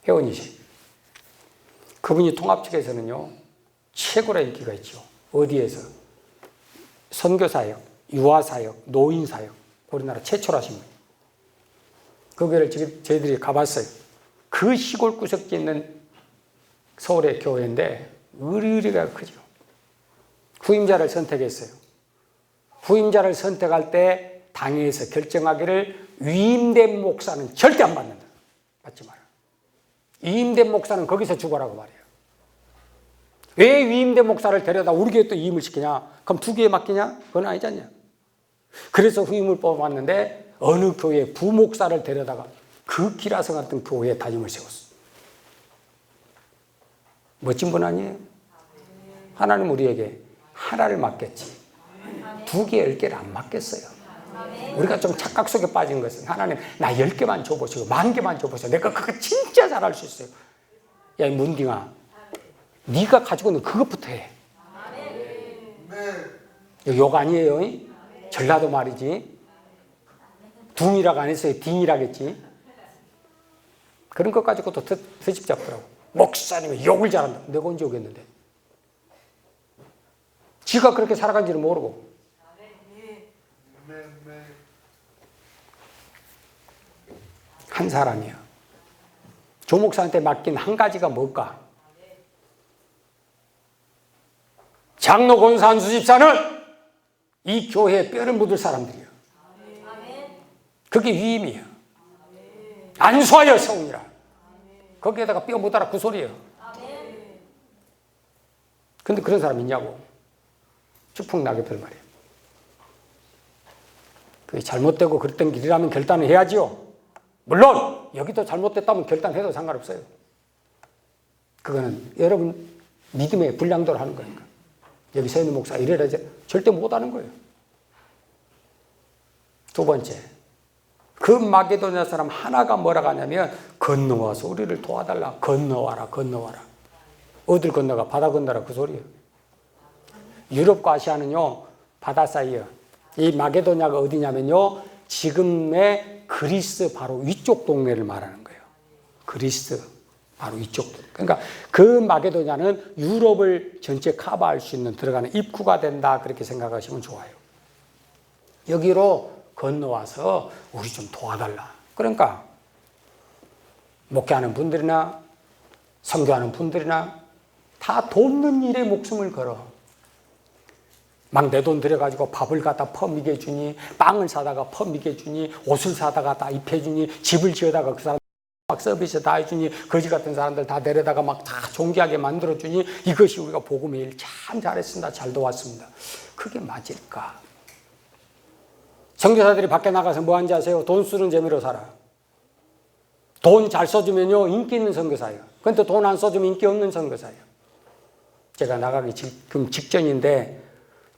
Speaker 1: 회원이세요. 그분이 통합측에서는요, 최고로 인기가 있죠. 어디에서? 선교사역, 유아사역, 노인사역, 우리나라 최초로 하신 분이에요. 그 교회를 저희들이 가봤어요. 그 시골 구석에 있는 서울의 교회인데 의리가 크죠. 후임자를 선택했어요. 후임자를 선택할 때 당회에서 결정하기를 위임된 목사는 절대 안 받는다. 받지 마라. 위임된 목사는 거기서 죽어라고 말해요. 왜 위임된 목사를 데려다 우리 교회 또 위임을 시키냐? 그럼 두 교회 맡기냐? 그건 아니지 않냐? 그래서 후임을 뽑았는데 어느 교회 부목사를 데려다가 그 기라성 같은 교회에 다짐을 세웠어. 멋진 분 아니에요? 하나님 우리에게 하나를 맡겼지 2개, 10개를 안 맡겼어요. 우리가 좀 착각 속에 빠진 것은 하나님 나 10개만 줘보시고 10,000개만 줘보세요. 내가 그거 진짜 잘할 수 있어요. 야, 이 문딩아, 네가 가지고 있는 그것부터 해. 욕 아니에요. 전라도 말이지. 둥이라고 안 했어요. 딩이라겠지. 그런 것 가지고 또 트집 잡더라고. 목사님이 욕을 잘한다. 내가 언제 욕했는데. 지가 그렇게 살아간지는 모르고. 한 사람이야. 조 목사한테 맡긴 한 가지가 뭘까? 장로 권사 한수 집사는 이 교회에 뼈를 묻을 사람들이야. 그게 위임이야. 안수하여 성이라. 거기에다가 뼈 묻어라 그 소리예요. 근데 그런 사람 있냐고. 추풍낙엽들 말이에요. 그게 잘못되고 그랬던 길이라면 결단을 해야지요. 물론 여기도 잘못됐다면 결단해도 상관없어요. 그거는 여러분 믿음의 불량도를 하는 거니까. 여기 서 있는 목사 이래라 절대 못하는 거예요. 두 번째, 그 마게도냐 사람 하나가 뭐라고 하냐면 건너와서 우리를 도와달라. 건너와라, 건너와라. 어딜 건너가? 바다 건너라 그 소리예요. 유럽과 아시아는요 바다 사이에요. 이 마게도냐가 어디냐면요 지금의 그리스 바로 위쪽 동네를 말하는 거예요. 그리스, 바로 이쪽들. 그러니까 그 마게도냐는 유럽을 전체 커버할 수 있는 들어가는 입구가 된다, 그렇게 생각하시면 좋아요. 여기로 건너와서 우리 좀 도와달라. 그러니까 목회하는 분들이나 선교하는 분들이나 다 돕는 일에 목숨을 걸어. 막 내 돈 들여가지고 밥을 갖다 퍼미게 주니, 빵을 사다가 퍼미게 주니, 옷을 사다가 다 입혀주니, 집을 지어다가 그 사람 막 서비스 다 해주니, 거지 같은 사람들 다 데려다가 막 다 존귀하게 만들어주니, 이것이 우리가 복음의 일 참 잘했습니다. 잘 도왔습니다. 그게 맞을까? 선교사들이 밖에 나가서 뭐 하는지 아세요? 돈 쓰는 재미로 살아. 돈 잘 써주면요, 인기 있는 선교사예요. 그런데 돈 안 써주면 인기 없는 선교사예요. 제가 나가기 지금 직전인데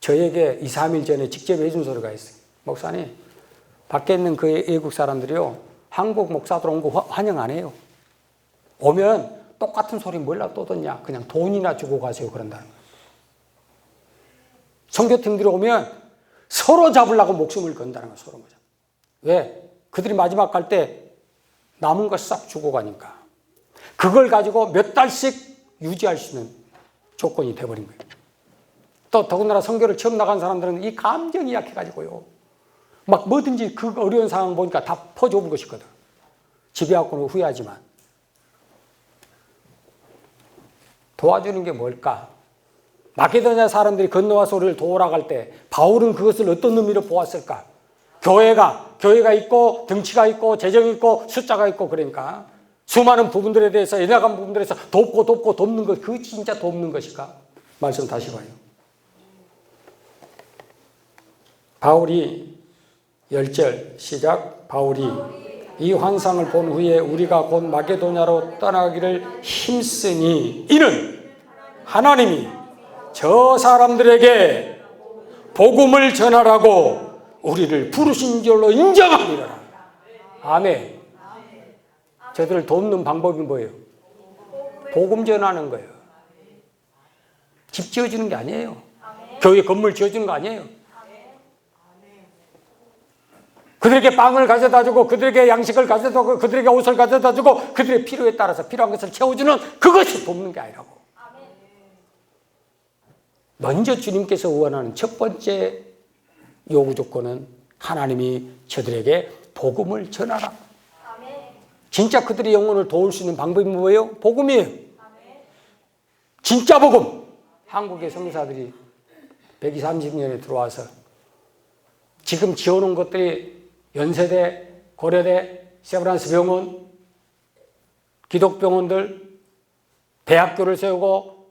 Speaker 1: 저에게 2, 3일 전에 직접 해준 소리가 있어요. 목사님, 밖에 있는 그 외국 사람들이요, 한국 목사들 온 거 환영 안 해요. 오면 똑같은 소리 몰라 또 듣냐, 그냥 돈이나 주고 가세요, 그런다는 거예요. 선교팀들이 오면 서로 잡으려고 목숨을 건다는 거예요. 서로. 왜? 그들이 마지막 갈 때 남은 거 싹 주고 가니까. 그걸 가지고 몇 달씩 유지할 수 있는 조건이 돼버린 거예요. 또 더군다나 선교를 처음 나간 사람들은 이 감정이 약해가지고요, 막 뭐든지 그 어려운 상황 보니까 다 퍼줘본 것이거든. 집에 갖고는 후회하지만. 도와주는 게 뭘까? 마게도냐 사람들이 건너와서 우리를 도우라갈 때 바울은 그것을 어떤 의미로 보았을까? 교회가 있고 덩치가 있고 재정이 있고 숫자가 있고, 그러니까 수많은 부분들에 대해서, 연약한 부분들에서 돕고 돕는 것, 그 진짜 돕는 것일까? 말씀 다시 봐요. 바울이 10절 시작. 바울이 이 환상을 본 후에 우리가 곧 마게도냐로 떠나기를 힘쓰니 이는 하나님이 저 사람들에게 복음을 전하라고 우리를 부르신 줄로 인정하리라. 아멘. 저들을 돕는 방법이 뭐예요? 복음 전하는 거예요. 집 지어주는 게 아니에요. 교회 건물 지어주는 거 아니에요. 그들에게 빵을 가져다 주고, 그들에게 양식을 가져다 주고, 그들에게 옷을 가져다 주고, 그들의 필요에 따라서 필요한 것을 채워주는 그것이 돕는 게 아니라고. 먼저 주님께서 원하는 첫 번째 요구 조건은 하나님이 저들에게 복음을 전하라. 진짜 그들의 영혼을 도울 수 있는 방법이 뭐예요? 복음이에요. 진짜 복음. 한국의 선교사들이 130년에 들어와서 지금 지어놓은 것들이 연세대, 고려대, 세브란스 병원, 기독병원들, 대학교를 세우고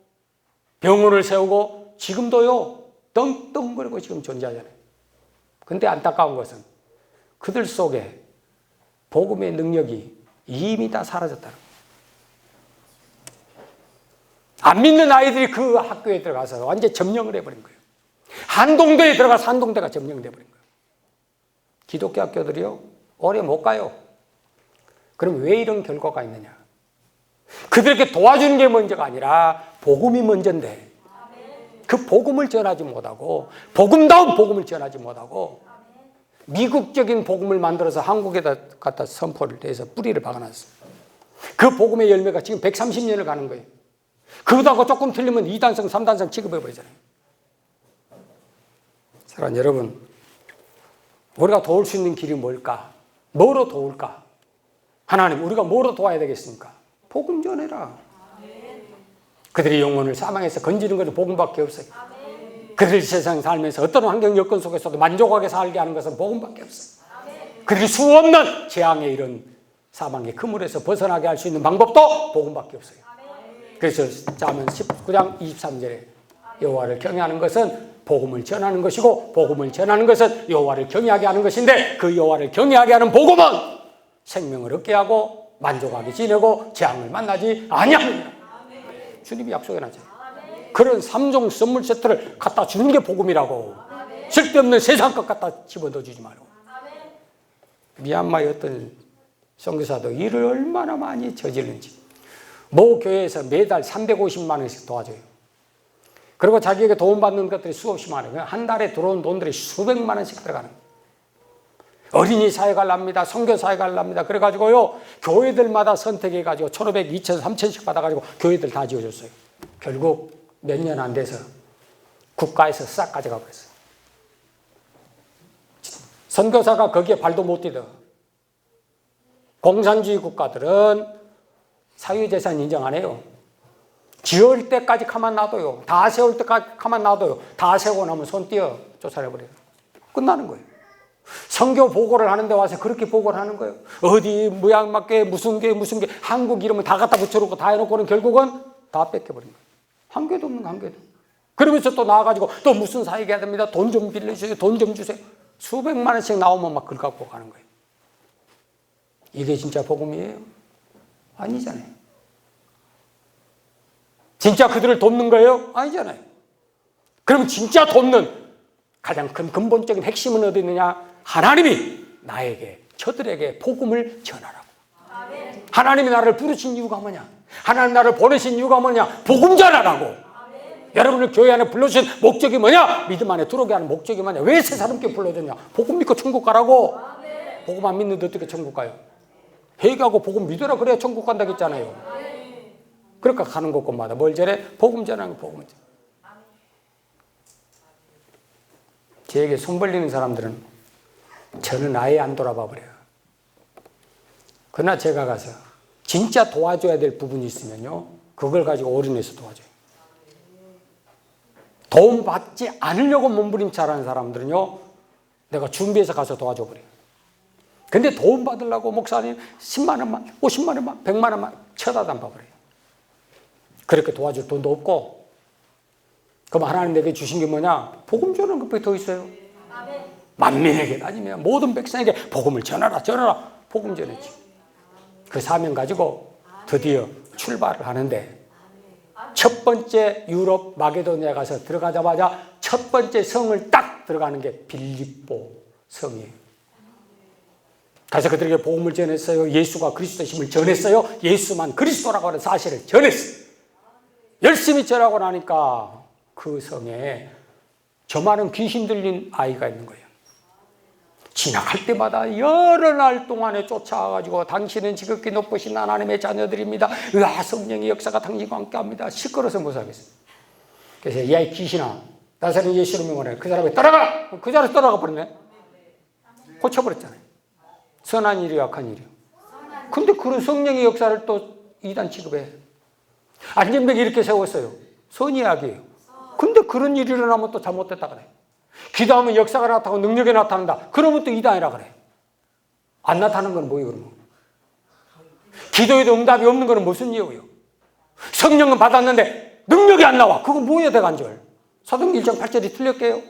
Speaker 1: 병원을 세우고 지금도요 떵떵거리고 지금 존재하잖아요. 근데 안타까운 것은 그들 속에 복음의 능력이 이미 다 사라졌다는 거예요. 안 믿는 아이들이 그 학교에 들어가서 완전히 점령을 해버린 거예요. 한동대에 들어가서 한동대가 점령돼버린 거예요. 기독교 학교들이요 오래 못 가요. 그럼 왜 이런 결과가 있느냐? 그들에게 도와주는 게 먼저가 아니라 복음이 먼저인데 그 복음을 전하지 못하고, 복음다운 복음을 전하지 못하고 미국적인 복음을 만들어서 한국에다 갖다 선포를 해서 뿌리를 박아놨어요. 그 복음의 열매가 지금 130년을 가는 거예요. 그거하고 조금 틀리면 2단성, 3단성 취급해버리잖아요. 사랑하는 여러분, 우리가 도울 수 있는 길이 뭘까? 뭐로 도울까? 하나님, 우리가 뭐로 도와야 되겠습니까? 복음 전해라. 그들의 영혼을 사망해서 건지는 것은 복음밖에 없어요. 그들이 세상 살면서 어떤 환경 여건 속에서도 만족하게 살게 하는 것은 복음밖에 없어요. 그들이 수없는 재앙의 이런 사망의 그물에서 벗어나게 할 수 있는 방법도 복음밖에 없어요. 그래서 잠언 19장 23절에 여호와를 경외하는 것은 복음을 전하는 것이고, 복음을 전하는 것은 여호와를 경외하게 하는 것인데, 그 여호와를 경외하게 하는 복음은 생명을 얻게 하고 만족하게 지내고 재앙을 만나지 아니하느니라. 주님이 약속해놨잖아요. 그런 3종 선물 세트를 갖다 주는 게 복음이라고. 쓸데없는 세상 것 갖다 집어넣어 주지 말고. 미얀마의 어떤 선교사도 일을 얼마나 많이 저지르는지, 모 교회에서 매달 350만 원씩 도와줘요. 그리고 자기에게 도움받는 것들이 수없이 많아요. 한 달에 들어온 돈들이 수백만 원씩 들어가는 거예요. 어린이 사회 갈랍니다. 선교 사회 갈랍니다. 그래가지고요, 교회들마다 선택해가지고 1,500, 2,000, 3,000씩 받아가지고 교회들 다 지어줬어요. 결국 몇 년 안 돼서 국가에서 싹 가져가 버렸어요. 선교사가 거기에 발도 못 디뎌. 공산주의 국가들은 사유재산 인정 안 해요. 지을 때까지 가만 놔둬요. 다 세울 때까지 가만 놔둬요. 다 세우고 나면 손 띄어 쫓아내버려요. 끝나는 거예요. 선교 보고를 하는데 와서 그렇게 보고를 하는 거예요. 어디 무양막교회 무슨 교회 무슨 교회 한국 이름을 다 갖다 붙여놓고 다 해놓고는 결국은 다 뺏겨버린 거예요. 한 개도 없는 거, 한 개도. 그러면서 또 나와가지고 또 무슨 사역해야 됩니다. 돈 좀 빌려주세요. 돈 좀 주세요. 수백만 원씩 나오면 막 그걸 갖고 가는 거예요. 이게 진짜 복음이에요? 아니잖아요. 진짜 그들을 돕는 거예요? 아니잖아요. 그럼 진짜 돕는 가장 큰 근본적인 핵심은 어디 있느냐? 하나님이 나에게, 저들에게 복음을 전하라고. 아멘. 하나님이 나를 부르신 이유가 뭐냐? 하나님 나를 보내신 이유가 뭐냐? 복음 전하라고. 아멘. 여러분을 교회 안에 불러주신 목적이 뭐냐? 믿음 안에 들어오게 하는 목적이 뭐냐? 왜 새 사람께 불러줬냐? 복음 믿고 천국 가라고. 아멘. 복음 안 믿는데 어떻게 천국 가요? 회개하고 복음 믿어라 그래야 천국 간다고 했잖아요. 아멘. 그러니까 가는 곳곳마다 뭘 전해? 복음 전하는 거, 복음 전해. 저에게 손 벌리는 사람들은 저는 아예 안 돌아봐 버려요. 그러나 제가 가서 진짜 도와줘야 될 부분이 있으면요, 그걸 가지고 올인해서 도와줘요. 도움 받지 않으려고 몸부림치라는 사람들은요, 내가 준비해서 가서 도와줘 버려요. 근데 도움 받으려고 목사님 10만 원만, 50만 원만, 100만 원만 쳐다도 안 봐버려요. 그렇게 도와줄 돈도 없고. 그럼 하나님 내게 주신 게 뭐냐? 복음 전하는 것밖에 더 있어요. 아멘. 만민에게 아니면 모든 백성에게 복음을 전하라, 전하라. 복음 전했지. 그 사명 가지고 드디어 출발을 하는데, 첫 번째 유럽 마게도니아 가서 들어가자마자 첫 번째 성을 딱 들어가는 게 빌립보 성이에요. 가서 그들에게 복음을 전했어요. 예수가 그리스도심을 전했어요. 예수만 그리스도라고 하는 사실을 전했어요. 열심히 전하고 나니까 그 성에 저 많은 귀신 들린 아이가 있는 거예요. 지나갈 때마다 여러 날 동안에 쫓아와가지고 당신은 지극히 높으신 하나님의 자녀들입니다. 으아, 성령의 역사가 당신과 함께합니다. 시끄러워서 못 살겠어요. 그래서 야, 이 귀신아, 나사렛 예수를 명하네. 그 사람이 따라가! 그 자리에서 따라가 버렸네. 고쳐버렸잖아요. 선한 일이요, 악한 일이요. 근데 그런 성령의 역사를 또 이단 취급해. 안전병이 이렇게 세웠어요. 선이 악이에요. 근데 그런 일이 일어나면 또 잘못됐다 그래. 기도하면 역사가 나타나고 능력이 나타난다. 그러면 또 이단이라 그래. 안 나타나는 건 뭐예요, 그러면? 기도에도 응답이 없는 건 무슨 이유예요? 성령은 받았는데 능력이 안 나와. 그건 뭐예요, 대간절? 사도행전 1장 8절이 틀렸게요?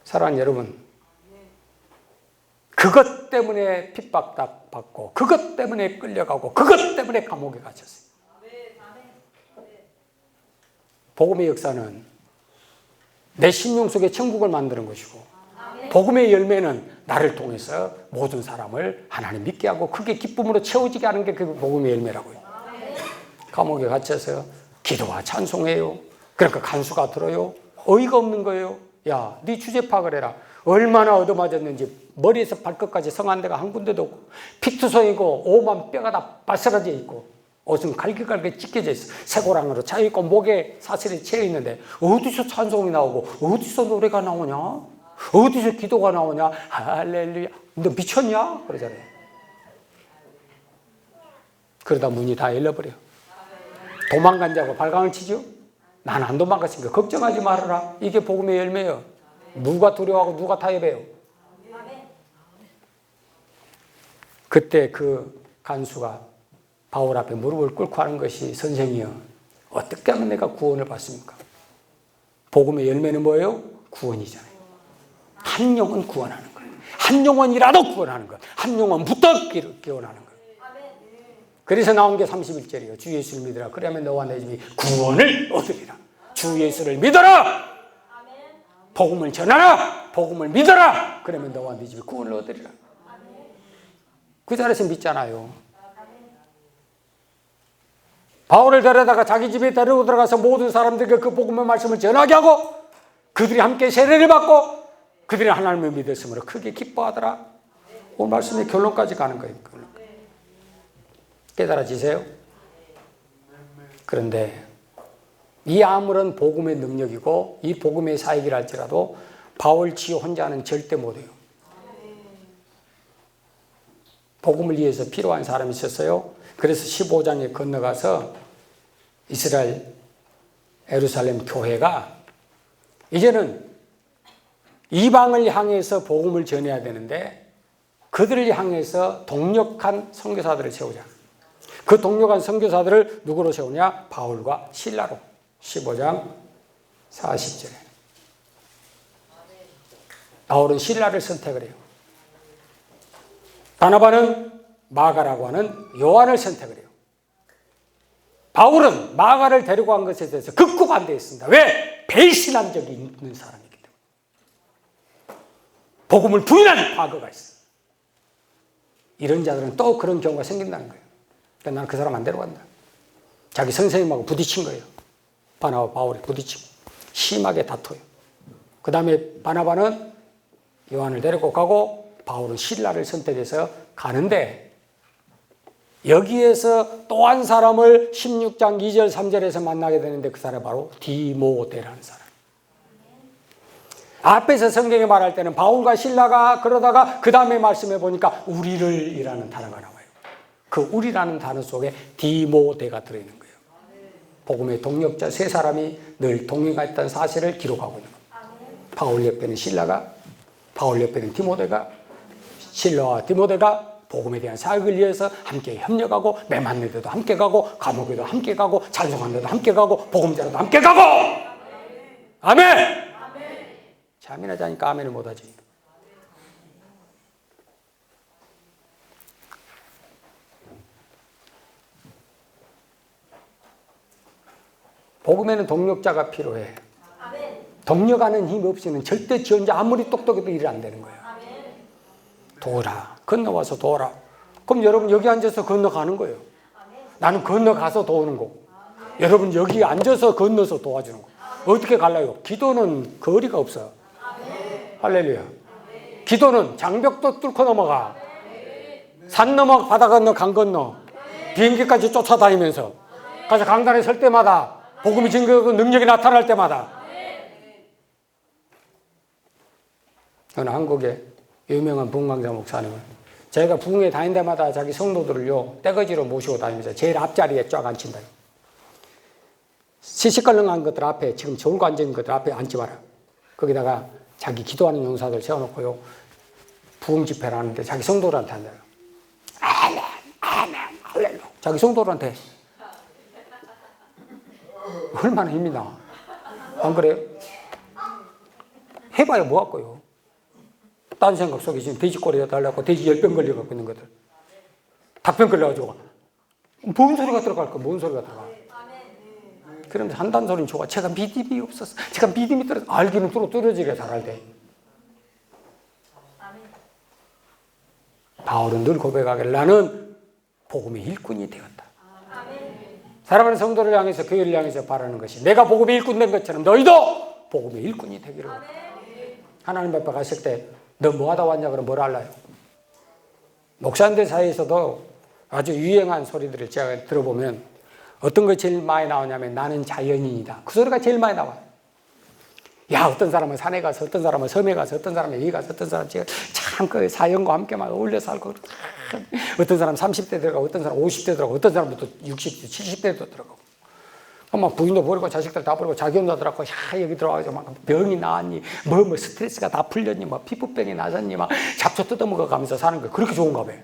Speaker 1: 사랑하는 여러분, 그것 때문에 핍박받고, 그것 때문에 끌려가고, 그것 때문에 감옥에 갇혔어요. 복음의 역사는 내 심령 속에 천국을 만드는 것이고, 복음의 열매는 나를 통해서 모든 사람을 하나님 믿게 하고 크게 기쁨으로 채워지게 하는 게 그 복음의 열매라고요. 감옥에 갇혀서 기도와 찬송해요. 그러니까 간수가 들어요. 어이가 없는 거예요. 야, 네 주제 파악을 해라. 얼마나 얻어맞았는지. 머리에서 발끝까지 성한 데가 한 군데도 없고, 피투성이고 오만 뼈가 다 바스라져 있고, 옷은 갈기갈기 찢겨져 있어. 쇠고랑으로 차있고 목에 사슬이 채여 있는데 어디서 찬송이 나오고 어디서 노래가 나오냐? 어디서 기도가 나오냐? 할렐루야. 너 미쳤냐? 그러잖아요. 그러다 문이 다 열려버려. 도망간 자고 발광을 치죠? 난 안 도망갔으니까 걱정하지 말아라. 이게 복음의 열매예요. 누가 두려워하고 누가 타협해요? 그때 그 간수가 바울 앞에 무릎을 꿇고 하는 것이, 선생이여, 어떻게 하면 내가 구원을 받습니까? 복음의 열매는 뭐예요? 구원이잖아요. 한 영혼 구원하는 거예요. 한 영혼이라도 구원하는 것. 한 영혼부터 구원하는 거예요. 그래서 나온 게 31절이에요. 주 예수를 믿으라. 그러면 너와 내 집이 구원을 얻으리라. 주 예수를 믿어라. 복음을 전하라. 복음을 믿어라. 그러면 너와 네 집이 구원을 얻으리라. 그 자리에서 믿잖아요. 바울을 데려다가 자기 집에 데리고 들어가서 모든 사람들에게 그 복음의 말씀을 전하게 하고, 그들이 함께 세례를 받고 그들이 하나님을 믿었으므로 크게 기뻐하더라. 오늘 말씀의 결론까지 가는 거예요. 깨달아지세요? 그런데 이 아무런 복음의 능력이고 이 복음의 사역이라 할지라도 바울 지 혼자는 절대 못해요. 복음을 위해서 필요한 사람이 있었어요. 그래서 15장에 건너가서 이스라엘 예루살렘 교회가 이제는 이방을 향해서 복음을 전해야 되는데 그들을 향해서 동력한 선교사들을 세우자. 그 동력한 선교사들을 누구로 세우냐? 바울과 실라로. 15장 40절에 바울은 실라를 선택을 해요. 바나바는 마가라고 하는 요한을 선택을 해요. 바울은 마가를 데리고 간 것에 대해서 극구 반대했습니다. 왜? 배신한 적이 있는 사람이기 때문에. 복음을 부인한 과거가 있어. 이런 자들은 또 그런 경우가 생긴다는 거예요. 그러니까 나는 그 사람 안 데려간다. 자기 선생님하고 부딪힌 거예요. 바나바 바울이 부딪히고 심하게 다퉈요. 그 다음에 바나바는 요한을 데리고 가고 바울은 실라를 선택해서 가는데 여기에서 또 한 사람을 16장 2절 3절에서 만나게 되는데 그 사람이 바로 디모데라는 사람. 앞에서 성경에 말할 때는 바울과 실라가 그러다가 그 다음에 말씀해 보니까 우리를 이라는 단어가 나와요. 그 우리라는 단어 속에 디모데가 들어있는 거예요. 복음의 동력자 세 사람이 늘 동행했던 사실을 기록하고 있는 겁니다. 바울 옆에는 실라가, 바울 옆에는 디모데가, 실라와 디모데가 복음에 대한 사역을 위해서 함께 협력하고 매맞는 데도 함께 가고 감옥에도 함께 가고 찬송하는 데도 함께 가고 복음자로도 함께 가고 아멘! 아멘하지 않으니까 아멘을 못하지. 복음에는 동력자가 필요해. 동력하는 힘이 없이는 절대 지 혼자 아무리 똑똑해도 일이 안 되는 거예요. 도우라. 건너와서 도우라. 그럼 여러분 여기 앉아서 건너가는 거예요. 나는 건너가서 도우는 거고 여러분 여기 앉아서 건너서 도와주는 거. 어떻게 갈라요? 기도는 거리가 없어. 할렐루야. 기도는 장벽도 뚫고 넘어가. 산 넘어 바다 건너 강 건너 비행기까지 쫓아다니면서 가서 강단에 설 때마다 복음이 증거하고 능력이 나타날 때마다 어느 한국의 유명한 부흥강사 목사님은 자기가 부흥회 다닌 데마다 자기 성도들을요 떼거지로 모시고 다니면서 제일 앞자리에 쫙 앉힌다. 시시껄렁한 것들 앞에 지금 졸고 앉은 것들 앞에 앉지 마라. 거기다가 자기 기도하는 용사들 세워놓고요 부흥 집회를 하는데 자기 성도들한테 앉아요. 아멘 아멘 할렐루야. 자기 성도들한테 얼마나 힘이 나. 안 그래요? 해봐야 뭐 할거요. 딴 생각 속에 지금 돼지꼬리에 달라고 돼지 열병 걸려갖고 있는 것들. 닭병 걸려가지고 뭔 소리가 들어갈까? 뭔 소리가 들어가? 그러면서 한다는 소리는 좋아. 제가 믿음이 없었어. 제가 믿음이 떨어져. 알기는 뚫어지게 잘할 때. 바울은 늘 고백하길 나는 복음의 일꾼이 되었다. 사랑하는 성도를 향해서 교회를 향해서 바라는 것이 내가 복음의 일꾼 된 것처럼 너희도 복음의 일꾼이 되기를 원한다. 하나님 앞에 갔을 때 너 뭐 하다 왔냐 그러면 뭘 알아요? 목사님들 사이에서도 아주 유행한 소리들을 제가 들어보면 어떤 것이 제일 많이 나오냐면 나는 자연인이다. 그 소리가 제일 많이 나와요. 야, 어떤 사람은 산에 가서, 어떤 사람은 섬에 가서, 어떤 사람은 여기 가서, 어떤 사람은 참 그 사연과 함께 막 어울려 살고, 어떤 사람은 30대 들어가고, 어떤 사람은 50대 들어가고, 어떤 사람은 또 60대, 70대도 들어가고. 막 부인도 버리고 자식들 다 버리고 자기 혼자 들어가고, 야, 여기 들어가서 막 병이 나았니, 뭐 스트레스가 다 풀렸니, 막 피부병이 나섰니, 막 잡초 뜯어먹어 가면서 사는 거 그렇게 좋은가 봐요.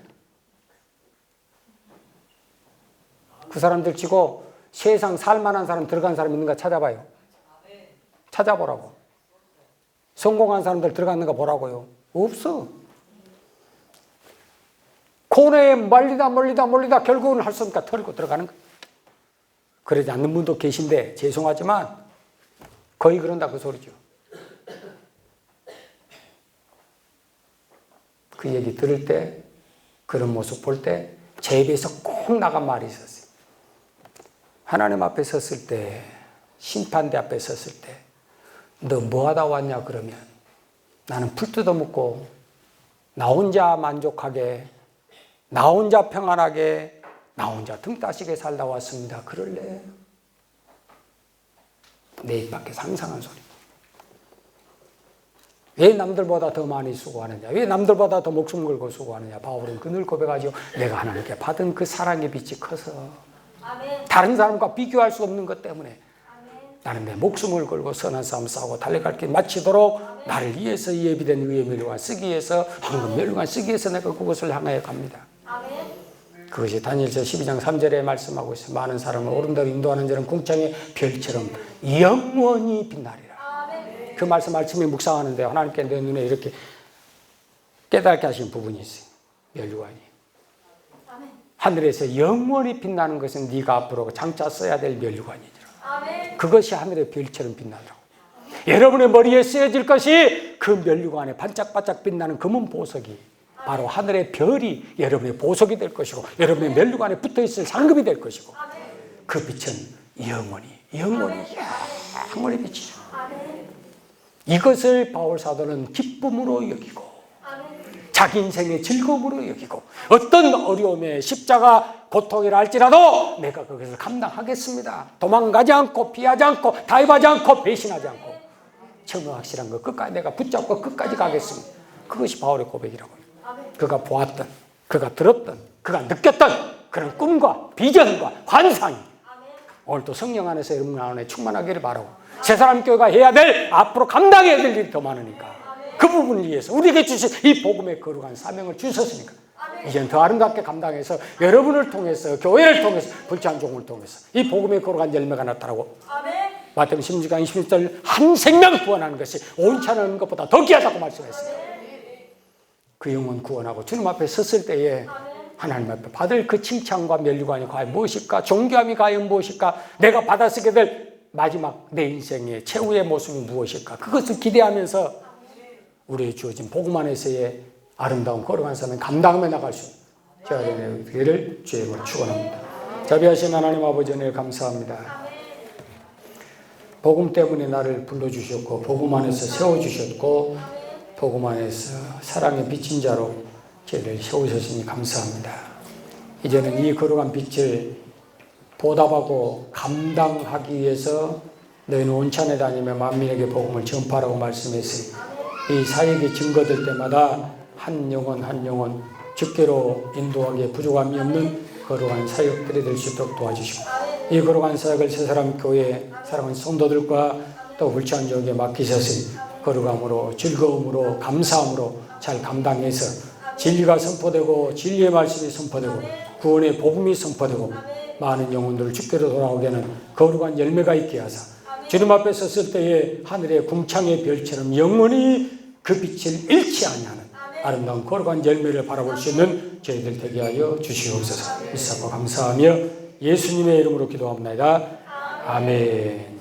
Speaker 1: 그 사람들 치고 세상 살만한 사람 들어간 사람 있는가 찾아봐요. 찾아보라고. 성공한 사람들 들어갔는가 보라고요. 없어. 코너에 멀리다 결국은 할 수 없으니까 털고 들어가는 거예요. 그러지 않는 분도 계신데 죄송하지만 거의 그런다 그 소리죠. 그 얘기 들을 때 그런 모습 볼 때 제 입에서 꼭 나간 말이 있었어요. 하나님 앞에 섰을 때 심판대 앞에 섰을 때 너 뭐 하다 왔냐 그러면 나는 풀 뜯어먹고 나 혼자 만족하게, 나 혼자 평안하게, 나 혼자 등 따시게 살다 왔습니다. 그럴래? 내 입 밖에 상상한 소리. 왜 남들보다 더 많이 수고하느냐? 왜 남들보다 더 목숨 걸고 수고하느냐? 바울은 그늘 고백하죠. 내가 하나님께 받은 그 사랑의 빛이 커서 다른 사람과 비교할 수 없는 것 때문에 나는 내 목숨을 걸고 선한 싸움 싸우고 달려갈 길 마치도록 나를 위해서 예비된 의의 멸류관 쓰기 위해서 황금 멸류관 쓰기 위해서 내가 그것을 향하여 갑니다. 그것이 다니엘서 12장 3절에 말씀하고 있어요. 많은 사람을 옳은 대로 인도하는 자는 궁창의 별처럼 영원히 빛나리라. 그 말씀 아침에 묵상하는데 하나님께 내 눈에 이렇게 깨닫게 하신 부분이 있어요. 멸류관이. 하늘에서 영원히 빛나는 것은 네가 앞으로 장차 써야 될 멸류관이니라. 그것이 하늘의 별처럼 빛나더라고. 여러분의 머리에 쓰여질 것이 그 멸류관에 반짝반짝 빛나는 검은 보석이 바로 하늘의 별이 여러분의 보석이 될 것이고 여러분의 멸류관에 붙어있을 상급이 될 것이고 그 빛은 영원히 비치죠. 이것을 바울 사도는 기쁨으로 여기고 자기 인생의 즐거움으로 여기고 어떤 어려움에 십자가 고통이라 할지라도 내가 그것을 감당하겠습니다. 도망가지 않고 피하지 않고 타협하지 않고 배신하지 않고 정말 확실한 거 끝까지 내가 붙잡고 끝까지 가겠습니다. 그것이 바울의 고백이라고 합니다. 그가 보았던, 그가 들었던, 그가 느꼈던 그런 꿈과 비전과 환상이 오늘도 성령 안에서 여러분 안에 충만하기를 바라고 새사람 교회가 해야 될 앞으로 감당해야 될 일이 더 많으니까 그 부분을 위해서 우리에게 주신 이 복음의 거룩한 사명을 주셨으니까 이제는 더 아름답게 감당해서 여러분을 통해서 교회를 통해서 불쾌한 종을 통해서 이 복음의 거룩한 열매가 나타나고 마태복음 16장 26절 한 생명 구원하는 것이 온천하는 것보다 더 귀하다고 말씀했습니다. 그 영혼 구원하고 주님 앞에 섰을 때에 하나님 앞에 받을 그 칭찬과 멸류관이 과연 무엇일까? 존귀함이 과연 무엇일까? 내가 받아쓰게 될 마지막 내 인생의 최후의 모습이 무엇일까? 그것을 기대하면서 우리의 주어진 복음 안에서의 아름다운 거룩한 삶을 감당하며 나갈 수 있는 되기를 주의 이름으로 축원합니다. 자비하신 하나님 아버지 은혜 감사합니다. 복음 때문에 나를 불러주셨고 복음 안에서 세워주셨고 복음 안에서 사랑의 비친 자로 저희를 세우셨으니 감사합니다. 이제는 이 거룩한 빛을 보답하고 감당하기 위해서 너희는 온천에 다니며 만민에게 복음을 전파하라고 말씀했으니 이 사역이 증거될 때마다 한 영혼 주께로 인도하기에 부족함이 없는 거룩한 사역들이 될 수 있도록 도와주시고 이 거룩한 사역을 새사람 교회 사랑하는 성도들과 또 불치한 종에게 맡기셨으니 거룩함으로 즐거움으로 감사함으로 잘 감당해서 진리가 선포되고 진리의 말씀이 선포되고 구원의 복음이 선포되고 많은 영혼들을 주께로 돌아오게 하는 거룩한 열매가 있게 하사 주님 앞에 섰을 때에 하늘의 궁창의 별처럼 영원히 그 빛을 잃지 아니하는 아름다운 거룩한 열매를 바라볼 수 있는 저희들 되게 하여 주시옵소서. 믿사고 감사하며 예수님의 이름으로 기도합니다. 아멘.